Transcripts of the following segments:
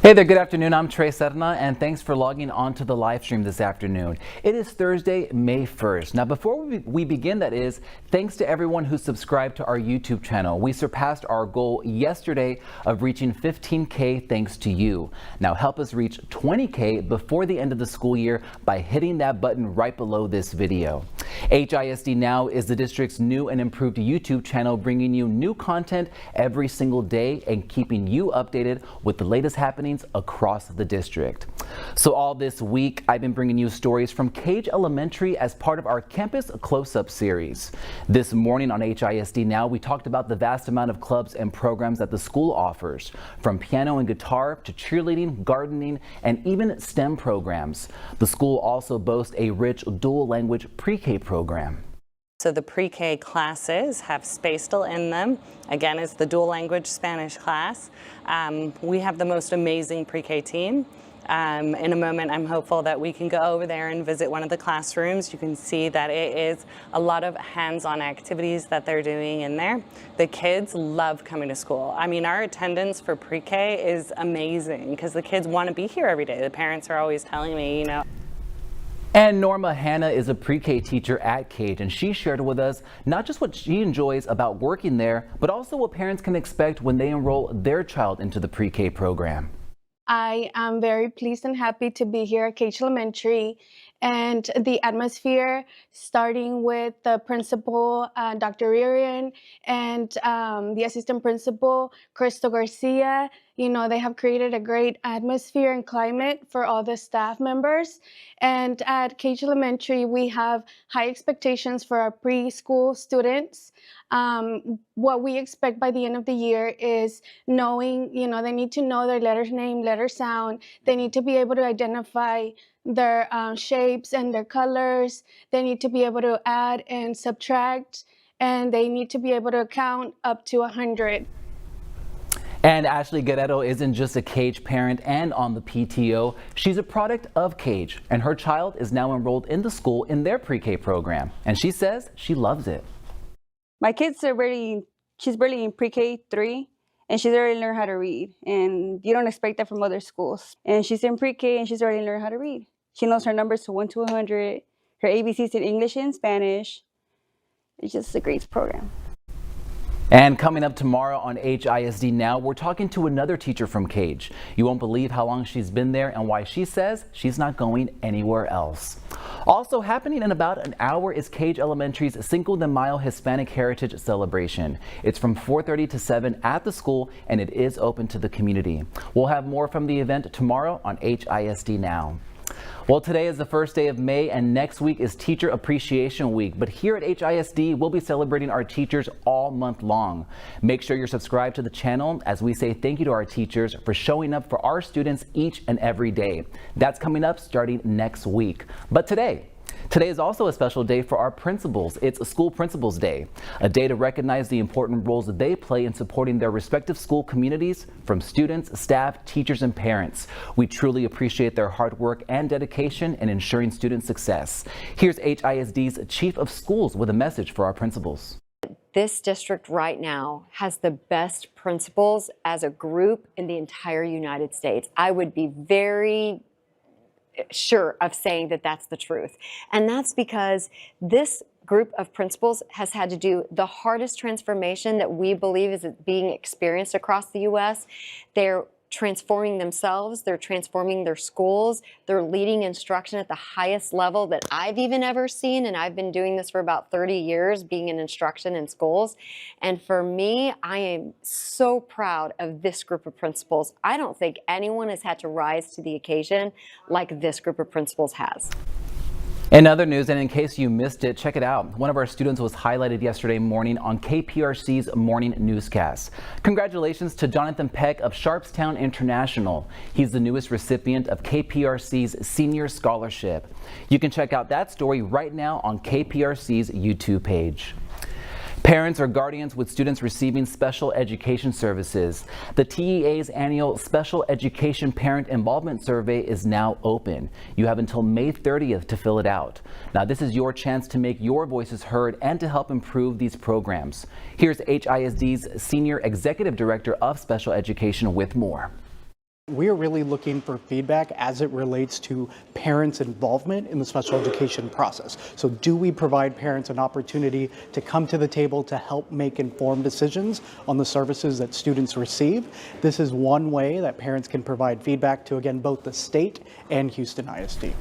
Hey there, good afternoon. I'm Trey Serna, and thanks for logging on to the live stream this afternoon. It is Thursday, May 1st. Now, before we begin, that is, thanks to everyone who subscribed to our YouTube channel. We surpassed our goal yesterday of reaching 15K thanks to you. Now, help us reach 20K before the end of the school year by hitting that button right below this video. HISD Now is the district's new and improved YouTube channel, bringing you new content every single day and keeping you updated with the latest happenings across the district. So all this week, I've been bringing you stories from Cage Elementary as part of our Campus Closeup series. This morning on HISD Now, we talked about the vast amount of clubs and programs that the school offers, from piano and guitar to cheerleading, gardening, and even STEM programs. The school also boasts a rich dual language pre-K program. So the pre-K classes have SPED in them. Again, it's the dual language Spanish class. We have the most amazing pre-K team. In a moment, I'm hopeful that we can go over there and visit one of the classrooms. You can see that it is a lot of hands-on activities that they're doing in there. The kids love coming to school. I mean, our attendance for pre-K is amazing because the kids want to be here every day. The parents are always telling me, you know. And Norma Hanna is a pre-K teacher at Cage, and she shared with us not just what she enjoys about working there, but also what parents can expect when they enroll their child into the pre-K program. I am very pleased and happy to be here at Cage Elementary, and the atmosphere, starting with the principal, Dr. Ririan, and the assistant principal, Crystal Garcia. You know, they have created a great atmosphere and climate for all the staff members. And at Cage Elementary, we have high expectations for our preschool students. What we expect by the end of the year is knowing, you know, they need to know their letter name, letter sound. They need to be able to identify their shapes and their colors. They need to be able to add and subtract, and they need to be able to count up to 100. And Ashley Guerrero isn't just a Cage parent and on the PTO. She's a product of Cage, and her child is now enrolled in the school in their pre-K program. And she says she loves it. My kids she's barely in pre-K 3, and she's already learned how to read. And you don't expect that from other schools. And she's in pre-K and she's already learned how to read. She knows her numbers to 1 to 100, her ABCs in English and Spanish. It's just a great program. And coming up tomorrow on HISD Now, we're talking to another teacher from Cage. You won't believe how long she's been there and why she says she's not going anywhere else. Also happening in about an hour is Cage Elementary's Cinco de Mayo Hispanic Heritage Celebration. It's from 4:30 to 7 at the school, and it is open to the community. We'll have more from the event tomorrow on HISD Now. Well, today is the first day of May, and next week is Teacher Appreciation Week. But here at HISD, we'll be celebrating our teachers all month long. Make sure you're subscribed to the channel as we say thank you to our teachers for showing up for our students each and every day. That's coming up starting next week. But today is also a special day for our principals. It's School Principals Day, a day to recognize the important roles that they play in supporting their respective school communities, from students, staff, teachers, and parents. We truly appreciate their hard work and dedication in ensuring student success. Here's HISD's Chief of Schools with a message for our principals. This district right now has the best principals as a group in the entire United States. I would be very sure of saying that that's the truth. And that's because this group of principals has had to do the hardest transformation that we believe is being experienced across the U.S. They're transforming themselves, they're transforming their schools, they're leading instruction at the highest level that I've even ever seen, and I've been doing this for about 30 years, being in instruction in schools. And for me, I am so proud of this group of principals. I don't think anyone has had to rise to the occasion like this group of principals has. In other news, and in case you missed it, check it out. One of our students was highlighted yesterday morning on KPRC's morning newscast. Congratulations to Jonathan Peck of Sharpstown International. He's the newest recipient of KPRC's Senior Scholarship. You can check out that story right now on KPRC's YouTube page. Parents or guardians with students receiving special education services. The TEA's annual Special Education Parent Involvement Survey is now open. You have until May 30th to fill it out. Now, this is your chance to make your voices heard and to help improve these programs. Here's HISD's Senior Executive Director of Special Education with more. We're really looking for feedback as it relates to parents' involvement in the special education process. So do we provide parents an opportunity to come to the table to help make informed decisions on the services that students receive? This is one way that parents can provide feedback to, again, both the state and Houston ISD.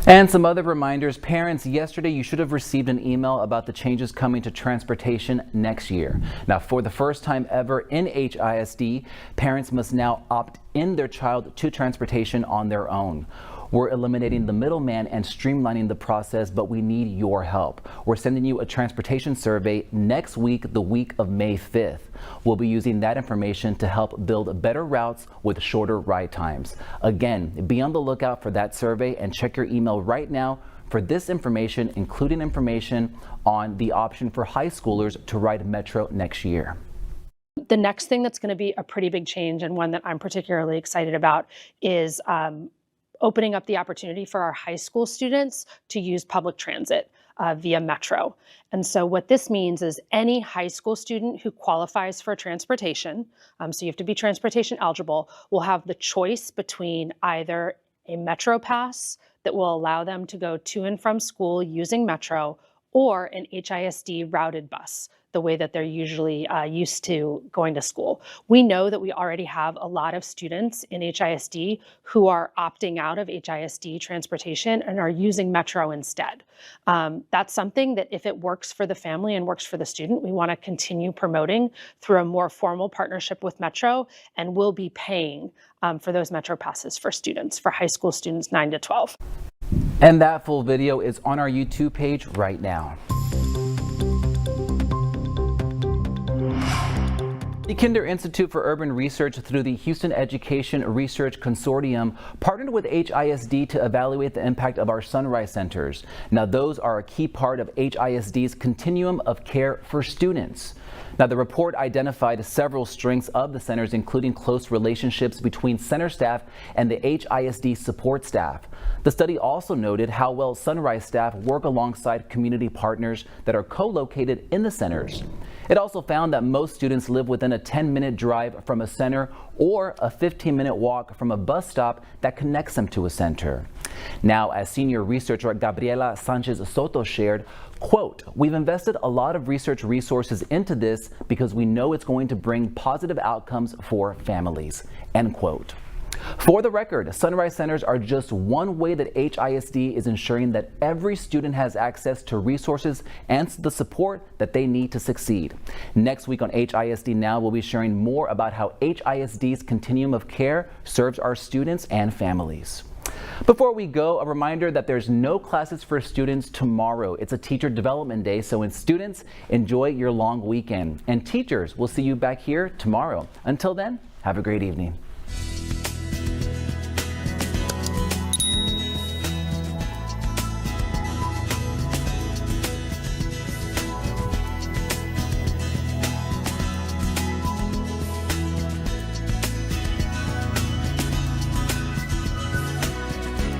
And some other reminders. Parents, yesterday you should have received an email about the changes coming to transportation next year. Now, for the first time ever in HISD, parents must now opt in their child to transportation on their own. We're eliminating the middleman and streamlining the process, but we need your help. We're sending you a transportation survey next week, the week of May 5th. We'll be using that information to help build better routes with shorter ride times. Again, be on the lookout for that survey and check your email right now for this information, including information on the option for high schoolers to ride Metro next year. The next thing that's going to be a pretty big change, and one that I'm particularly excited about, is opening up the opportunity for our high school students to use public transit via Metro. And so what this means is any high school student who qualifies for transportation, so you have to be transportation eligible, will have the choice between either a Metro pass that will allow them to go to and from school using Metro, or an HISD routed bus, the way that they're usually used to going to school. We know that we already have a lot of students in HISD who are opting out of HISD transportation and are using Metro instead. That's something that if it works for the family and works for the student, we want to continue promoting through a more formal partnership with Metro, and we'll be paying for those Metro passes for students, for high school students 9 to 12. And that full video is on our YouTube page right now. The Kinder Institute for Urban Research, through the Houston Education Research Consortium, partnered with HISD to evaluate the impact of our Sunrise Centers. Now, those are a key part of HISD's continuum of care for students. Now, the report identified several strengths of the centers, including close relationships between center staff and the HISD support staff. The study also noted how well Sunrise staff work alongside community partners that are co-located in the centers. It also found that most students live within a 10-minute drive from a center or a 15-minute walk from a bus stop that connects them to a center. Now, as senior researcher Gabriela Sanchez Soto shared, quote, "We've invested a lot of research resources into this because we know it's going to bring positive outcomes for families," end quote. For the record, Sunrise Centers are just one way that HISD is ensuring that every student has access to resources and the support that they need to succeed. Next week on HISD Now, we'll be sharing more about how HISD's continuum of care serves our students and families. Before we go, a reminder that there's no classes for students tomorrow. It's a teacher development day, so students, enjoy your long weekend. And teachers, we'll see you back here tomorrow. Until then, have a great evening.